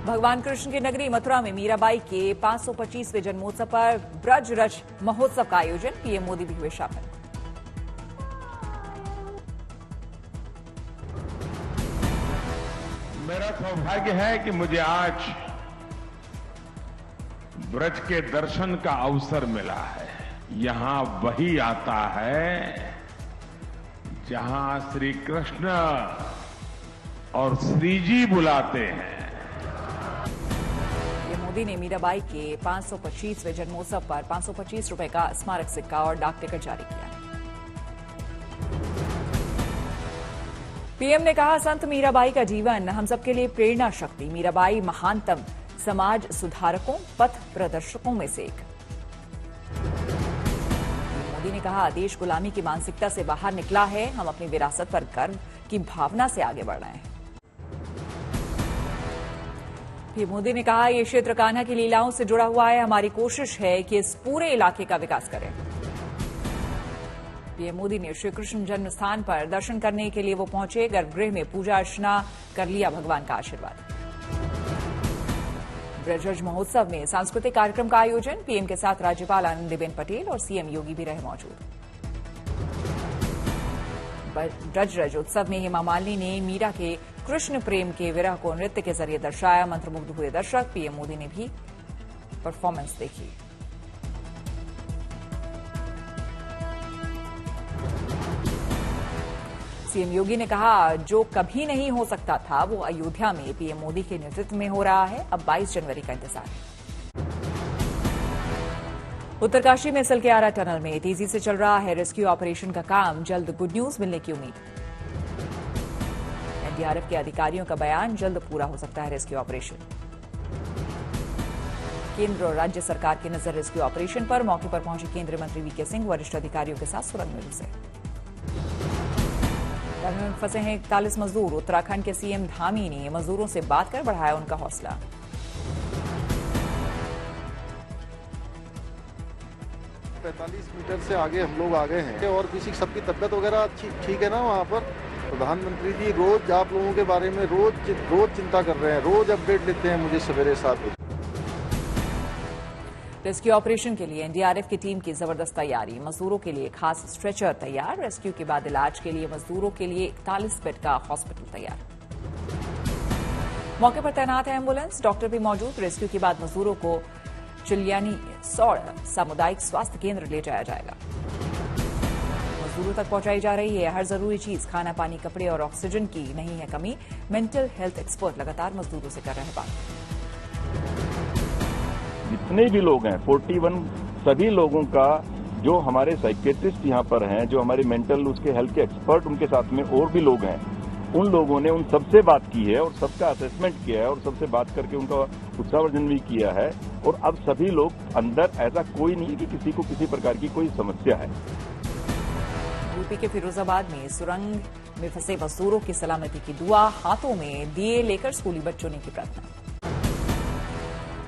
भगवान कृष्ण की नगरी मथुरा में मीराबाई के 525वें जन्मोत्सव पर ब्रज रज महोत्सव का आयोजन। पीएम मोदी भी हुए शामिल। मेरा सौभाग्य है कि मुझे आज ब्रज के दर्शन का अवसर मिला है। यहां वही आता है जहां श्री कृष्ण और श्री जी बुलाते हैं। मोदी ने मीराबाई के 525वें जन्मोत्सव पर 525 रुपए का स्मारक सिक्का और डाक टिकट जारी किया। पीएम ने कहा, संत मीराबाई का जीवन हम सबके लिए प्रेरणा शक्ति। मीराबाई महानतम समाज सुधारकों, पथ प्रदर्शकों में से एक। मोदी ने कहा, देश गुलामी की मानसिकता से बाहर निकला है। हम अपनी विरासत पर गर्व की भावना से आगे बढ़ रहे हैं। पीएम मोदी ने कहा, यह क्षेत्र कान्हा की लीलाओं से जुड़ा हुआ है। हमारी कोशिश है कि इस पूरे इलाके का विकास करें। पीएम मोदी ने श्री कृष्ण जन्म स्थान पर दर्शन करने के लिए वो पहुंचे। गर्भगृह में पूजा अर्चना कर लिया भगवान का आशीर्वाद। ब्रज महोत्सव में सांस्कृतिक कार्यक्रम का आयोजन। पीएम के साथ राज्यपाल आनंदीबेन पटेल और सीएम योगी भी रहे मौजूद। ब्रज उत्सव में हेमा मालिनी ने मीरा के कृष्ण प्रेम के विरह को नृत्य के जरिए दर्शाया। मंत्रमुग्ध हुए दर्शक। पीएम मोदी ने भी परफॉर्मेंस देखी। सीएम योगी ने कहा, जो कभी नहीं हो सकता था वो अयोध्या में पीएम मोदी के नेतृत्व में हो रहा है। अब 22 जनवरी का इंतजार है। उत्तरकाशी में सलकेआरा टनल में तेजी से चल रहा है रेस्क्यू ऑपरेशन का काम। जल्द गुड न्यूज मिलने की उम्मीद। एनडीआरएफ के अधिकारियों का बयान, जल्द पूरा हो सकता है रेस्क्यू ऑपरेशन। केंद्र और राज्य सरकार की नजर रेस्क्यू ऑपरेशन पर। मौके पर पहुंचे केंद्रीय मंत्री वीके सिंह वरिष्ठ अधिकारियों के साथ सुरंग में घुसे। टनल में फंसे हैं 41 मजदूर। उत्तराखंड के सीएम धामी ने मजदूरों से बात कर बढ़ाया उनका हौसला। 45 मीटर से आगे हम लोग आ गए हैं और किसी सबकी तबियत वगैरह ठीक है ना। वहाँ पर प्रधानमंत्री जी रोज आप लोगों के बारे में रोज चिंता कर रहे हैं, रोज अपडेट लेते हैं मुझे सवेरे 7 बजे। रेस्क्यू ऑपरेशन के लिए एनडीआरएफ की टीम की जबरदस्त तैयारी। मजदूरों के लिए खास स्ट्रेचर तैयार। रेस्क्यू के बाद इलाज के लिए मजदूरों के लिए 41 बेड का हॉस्पिटल तैयार। मौके पर तैनात है एम्बुलेंस, डॉक्टर भी मौजूद। रेस्क्यू के बाद मजदूरों को चिलियानी सौड़ सामुदायिक स्वास्थ्य केंद्र ले जाया जाएगा। मजदूरों तक पहुंचाई जा रही है हर जरूरी चीज। खाना, पानी, कपड़े और ऑक्सीजन की नहीं है कमी। मेंटल हेल्थ एक्सपर्ट लगातार मजदूरों से कर रहे हैं बात। जितने भी लोग हैं 41 सभी लोगों का, जो हमारे साइकेट्रिस्ट यहाँ पर हैं, जो हमारे मेंटल उसके हेल्थ के एक्सपर्ट, उनके साथ में और भी लोग हैं, उन लोगों ने उन सबसे बात की है और सबका असेसमेंट किया है और सबसे बात करके उनका उत्साहवर्धन भी किया है। और अब सभी लोग अंदर, ऐसा कोई नहीं है कि किसी को किसी प्रकार की कोई समस्या है। यूपी के फिरोजाबाद में सुरंग में फंसे मजदूरों की सलामती की दुआ। हाथों में दिए लेकर स्कूली बच्चों ने की प्रार्थना।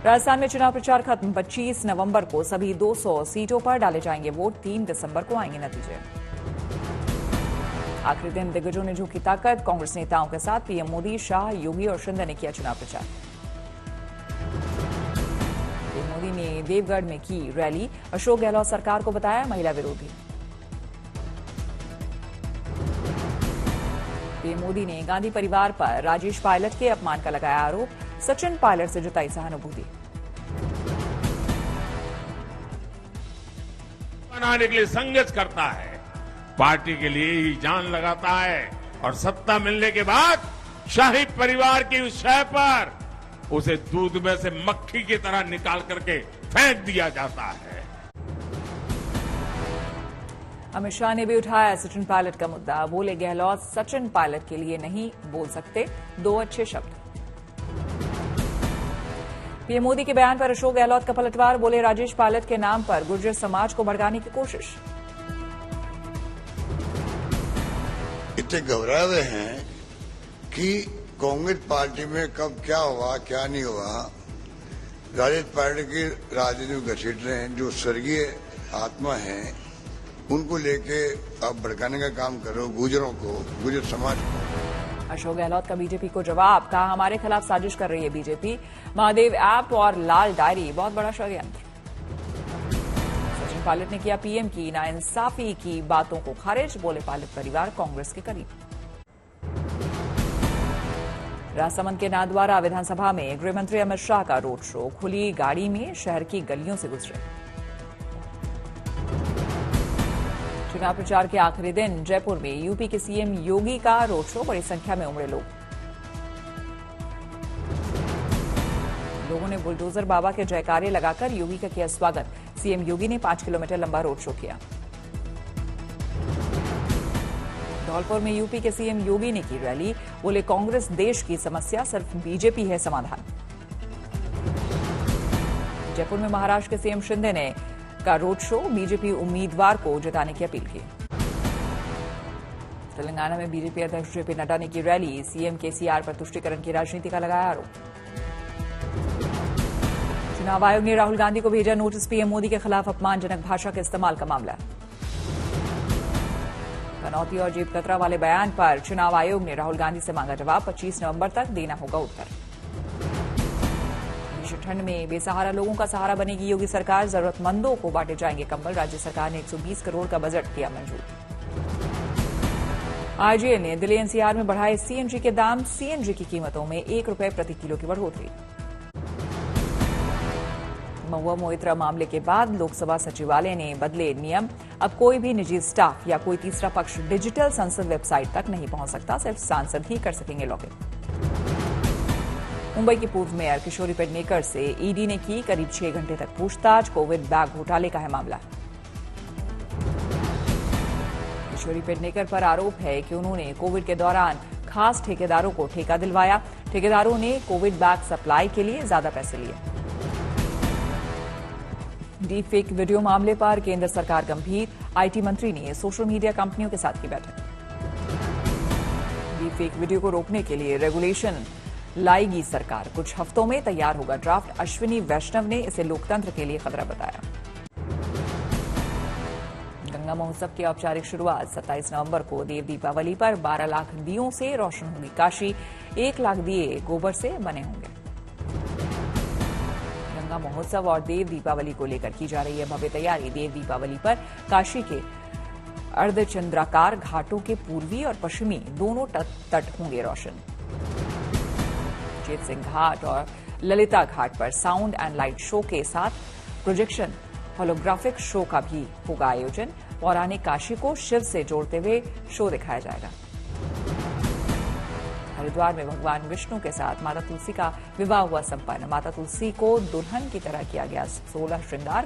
राजस्थान में चुनाव प्रचार खत्म। 25 नवंबर को सभी 200 सीटों पर डाले जाएंगे वोट। 3 दिसंबर को आएंगे नतीजे। आखिरी दिन दिग्गजों ने झोंकी ताकत। कांग्रेस नेताओं के साथ पीएम मोदी, शाह, योगी और शिंदे ने किया चुनाव प्रचार। पीएम मोदी ने देवगढ़ में की रैली। अशोक गहलोत सरकार को बताया महिला विरोधी। पीएम मोदी ने गांधी परिवार पर राजेश पायलट के अपमान का लगाया आरोप। सचिन पायलट से जताई सहानुभूति। बनाने के लिए संघर्ष करता है, पार्टी के लिए ही जान लगाता है और सत्ता मिलने के बाद शाही परिवार की उस शय पर उसे दूध में से मक्खी की तरह निकाल करके फेंक दिया जाता है। अमित शाह ने भी उठाया सचिन पायलट का मुद्दा। बोले गहलोत सचिन पायलट के लिए नहीं बोल सकते 2 अच्छे शब्द। पीएम मोदी के बयान पर अशोक गहलोत का पलटवार। बोले राजेश पायलट के नाम पर गुर्जर समाज को भड़काने की कोशिश। इतने घबराए हुए हैं कि कांग्रेस पार्टी में कब क्या हुआ क्या नहीं हुआ। राजेश पायलट की राजनीति में घसीट रहे हैं। जो स्वर्गीय आत्मा है उनको लेके आप भड़काने का काम करो, गुर्जरों को, गुर्जर समाज को। अशोक गहलोत का बीजेपी को जवाब, कहा हमारे खिलाफ साजिश कर रही है बीजेपी। महादेव ऐप और लाल डायरी बहुत बड़ा षड्यंत्र। सचिन पायलट ने किया पीएम की नाइंसाफी की बातों को खारिज, बोले पायलट परिवार कांग्रेस के करीब। राजसमंद के नाथद्वारा विधानसभा में गृहमंत्री अमित शाह का रोड शो, खुली गाड़ी में शहर की गलियों से गुजरे। चुनाव प्रचार के आखिरी दिन जयपुर में यूपी के सीएम योगी का रोड शो, बड़ी संख्या में उमड़े लोगों ने बुलडोजर बाबा के जयकारे लगाकर योगी का किया स्वागत। सीएम योगी ने 5 किलोमीटर लंबा रोड शो किया। धौलपुर में यूपी के सीएम योगी ने की रैली, बोले कांग्रेस देश की समस्या, सिर्फ बीजेपी है समाधान। जयपुर में महाराष्ट्र के सीएम शिंदे ने का रोड शो, बीजेपी उम्मीदवार को जिताने की अपील की। तेलंगाना में बीजेपी अध्यक्ष जेपी नड्डा ने की रैली, सीएम केसीआर पर तुष्टीकरण की राजनीति का लगाया आरोप। चुनाव आयोग ने राहुल गांधी को भेजा नोटिस, पीएम मोदी के खिलाफ अपमानजनक भाषा के इस्तेमाल का मामला। कनौती और जेब कतरा वाले बयान पर चुनाव आयोग ने राहुल गांधी से मांगा जवाब, 25 नवंबर तक देना होगा उत्तर। भीषण ठंड में बेसहारा लोगों का सहारा बनेगी योगी सरकार, जरूरतमंदों को बांटे जाएंगे कंबल। राज्य सरकार ने 120 करोड़ का बजट किया मंजूर। आईजीएल ने दिल्ली एनसीआर में बढ़ाए सीएनजी के दाम, सीएनजी की कीमतों में 1 रुपए प्रति किलो की बढ़ोतरी। महुआ मोइत्रा मामले के बाद लोकसभा सचिवालय ने बदले नियम, अब कोई भी निजी स्टाफ या कोई तीसरा पक्ष डिजिटल संसद वेबसाइट तक नहीं पहुंच सकता, सिर्फ सांसद ही कर सकेंगे लॉगिन। मुंबई की पूर्व मेयर किशोरी पेडनेकर से ईडी ने की करीब 6 घंटे तक पूछताछ, कोविड बैग घोटाले का है मामला। किशोरी पेडनेकर पर आरोप है कि उन्होंने कोविड के दौरान खास ठेकेदारों को ठेका दिलवाया, ठेकेदारों ने कोविड बैग सप्लाई के लिए ज्यादा पैसे लिए। डीप फेक वीडियो मामले पर केंद्र सरकार गंभीर, आईटी मंत्री ने सोशल मीडिया कंपनियों के साथ की बैठक। डीप फेक वीडियो को रोकने के लिए रेगुलेशन लाएगी सरकार, कुछ हफ्तों में तैयार होगा ड्राफ्ट। अश्विनी वैष्णव ने इसे लोकतंत्र के लिए खतरा बताया। गंगा महोत्सव की औपचारिक शुरुआत 27 नवंबर को देव दीपावली पर 12 लाख दियों से रोशन होगी काशी, 1 लाख दिए गोबर से बने होंगे। गंगा महोत्सव और देव दीपावली को लेकर की जा रही है भव्य तैयारी। देव दीपावली पर काशी के अर्धचंद्राकार घाटों के पूर्वी और पश्चिमी दोनों तट होंगे रोशन। चेत सिंह घाट और ललिता घाट पर साउंड एंड लाइट शो के साथ प्रोजेक्शन होलोग्राफिक शो का भी होगा आयोजन। पौराणिक काशी को शिव से जोड़ते हुए शो दिखाया जाएगा। हरिद्वार में भगवान विष्णु के साथ माता तुलसी का विवाह हुआ संपन्न। माता तुलसी को दुल्हन की तरह किया गया 16 श्रृंगार।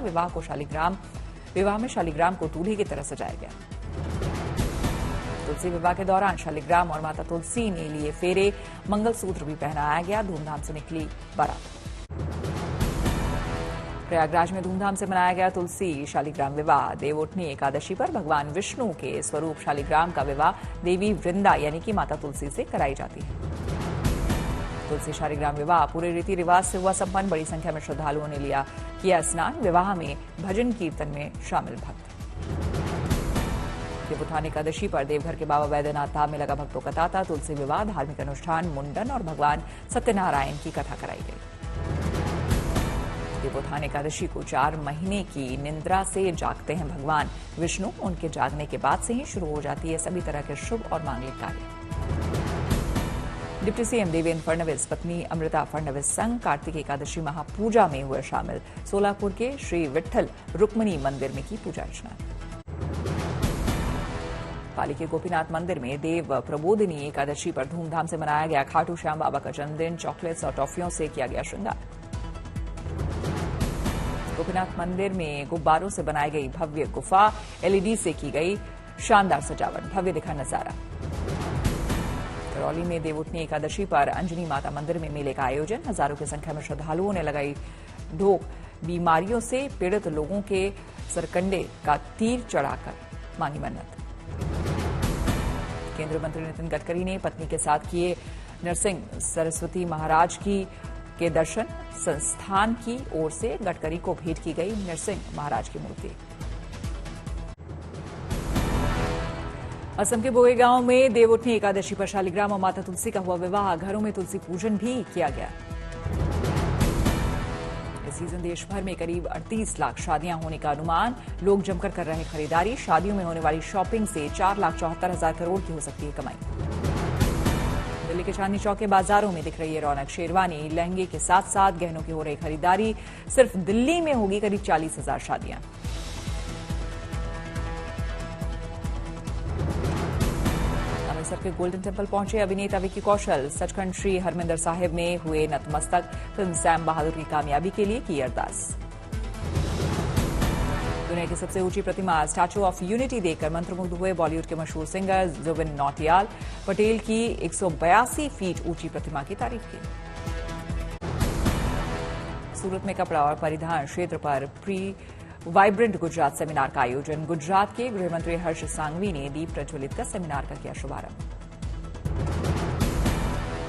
विवाह में शालिग्राम को दूल्हे की तरह सजाया गया। तुलसी विवाह के दौरान शालिग्राम और माता तुलसी ने लिए फेरे, मंगलसूत्र भी पहनाया गया। धूमधाम से निकली बारात। प्रयागराज में धूमधाम से मनाया गया तुलसी शालिग्राम विवाह। देवउठनी एकादशी पर भगवान विष्णु के स्वरूप शालिग्राम का विवाह देवी वृंदा यानी कि माता तुलसी से कराई जाती है। तुलसी शालिग्राम विवाह पूरे रीति रिवाज से हुआ संपन्न। बड़ी संख्या में श्रद्धालुओं ने किया स्नान। विवाह में भजन कीर्तन में शामिल भक्त। देवउत्थान एकादशी पर देवघर के बाबा बैद्यनाथ धाम में लगा भक्तों का तांता। तुलसी विवाह, धार्मिक अनुष्ठान, मुंडन और भगवान सत्यनारायण की कथा कराई गई। देवउत्थान एकादशी को 4 महीने की निद्रा से जागते हैं भगवान विष्णु। उनके जागने के बाद से ही शुरू हो जाती है सभी तरह के शुभ और मांगलिक कार्य। डिप्टी सीएम देवेंद्र फडणवीस पत्नी अमृता फडणवीस संग कार्तिक एकादशी महापूजा में हुए शामिल। सोलापुर के श्री विट्ठल रुक्मिणी मंदिर में की पूजा अर्चना। पाली के गोपीनाथ मंदिर में देव प्रबोधिनी एकादशी पर धूमधाम से मनाया गया खाटू श्याम बाबा का जन्मदिन। चॉकलेट्स और टॉफियों से किया गया श्रृंगार। गोपीनाथ मंदिर में गुब्बारों से बनाई गई भव्य गुफा, एलईडी से की गई शानदार सजावट, भव्य दिखा नजारा। करौली में देवउठनी एकादशी पर अंजनी माता मंदिर में मेले का आयोजन। हजारों की संख्या में श्रद्धालुओं ने लगाई ढोक। बीमारियों से पीड़ित लोगों के सरकंडे का तीर चढ़ाकर मांगी मन्नत। केंद्रीय मंत्री नितिन गडकरी ने पत्नी के साथ किए नरसिंह सरस्वती महाराज के दर्शन। संस्थान की ओर से गडकरी को भेंट की गई नरसिंह महाराज की मूर्ति। असम के बोएगांव में देवउठनी एकादशी पर शालिग्राम और माता तुलसी का हुआ विवाह। घरों में तुलसी पूजन भी किया गया। इस सीजन देश भर में करीब 38 लाख शादियां होने का अनुमान। लोग जमकर कर रहे खरीदारी। शादियों में होने वाली शॉपिंग से 4,74,000 करोड़ की हो सकती है कमाई। दिल्ली के चांदनी चौक के बाजारों में दिख रही है रौनक। शेरवानी लहंगे के साथ साथ गहनों की हो रही खरीदारी। सिर्फ दिल्ली में होगी करीब 40,000 शादियां। अमृतसर के गोल्डन टेम्पल पहुंचे अभिनेता विक्की कौशल। सचखंड श्री हरमिंदर साहिब में हुए नतमस्तक। फिल्म सैम बहादुर की कामयाबी के लिए की अरदास। दुनिया की सबसे ऊंची प्रतिमा स्टैच्यू ऑफ यूनिटी देखकर मंत्रमुग्ध हुए बॉलीवुड के मशहूर सिंगर जुबिन नौटियाल। पटेल की 182 फीट ऊंची प्रतिमा की तारीफ की। सूरत में कपड़ा और परिधान क्षेत्र पर प्री वाइब्रेंट गुजरात सेमिनार का आयोजन। गुजरात के गृह मंत्री हर्ष सांघवी ने दीप प्रज्वलित कर सेमिनार का किया शुभारंभ।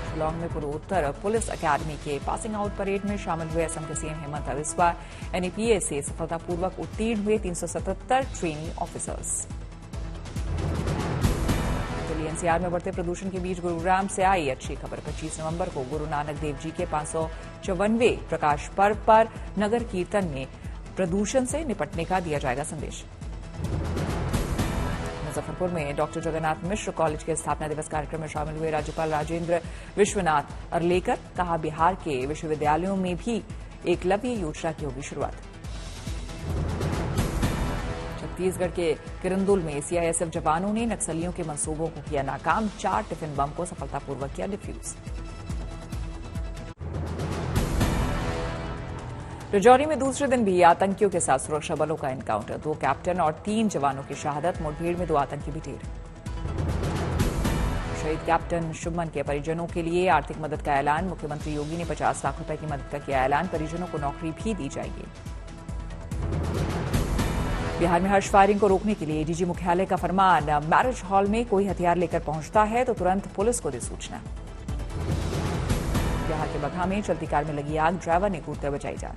शिलांग में पूर्वोत्तर पुलिस अकादमी के पासिंग आउट परेड में शामिल हुए असम के सीएम हेमंत बिस्वा। एनईपीएस से सफलतापूर्वक उत्तीर्ण हुए 377 ट्रेनी ऑफिसर्स। दिल्ली एनसीआर में बढ़ते प्रदूषण के बीच गुरुग्राम से आई अच्छी खबर। 25 नवंबर को गुरु नानक देव जी के 554वें प्रकाश पर्व पर नगर कीर्तन में प्रदूषण से निपटने का दिया जाएगा संदेश। मुजफ्फरपुर में डॉक्टर जगन्नाथ मिश्र कॉलेज के स्थापना दिवस कार्यक्रम में शामिल हुए राज्यपाल राजेंद्र विश्वनाथ अरलेकर। कहा बिहार के विश्वविद्यालयों में भी एकलव्य योजना की होगी शुरुआत। छत्तीसगढ़ के किरंदुल में सीआईएसएफ जवानों ने नक्सलियों के मंसूबों को किया नाकाम। 4 टिफिन बम को सफलतापूर्वक किया डिफ्यूज। राजौरी में दूसरे दिन भी आतंकियों के साथ सुरक्षा बलों का एनकाउंटर। 2 कैप्टन और 3 जवानों की शहादत। मुठभेड़ में 2 आतंकी भी ढेर। शहीद कैप्टन शुभमन के परिजनों के लिए आर्थिक मदद का ऐलान। मुख्यमंत्री योगी ने 50 लाख रुपए की मदद का किया ऐलान। परिजनों को नौकरी भी दी जाएगी। बिहार में हर्ष फायरिंग को रोकने के लिए डीजी मुख्यालय का फरमान। मैरिज हॉल में कोई हथियार लेकर पहुंचता है तो तुरंत पुलिस को दे सूचना। बिहार के बगहा में चलती कार में लगी आग। ड्राइवर ने कूदकर बचाई जान।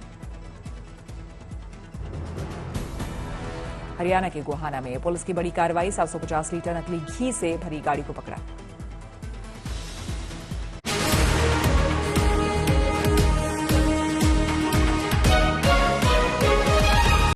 हरियाणा के गोहाना में पुलिस की बड़ी कार्रवाई। 750 लीटर नकली घी से भरी गाड़ी को पकड़ा।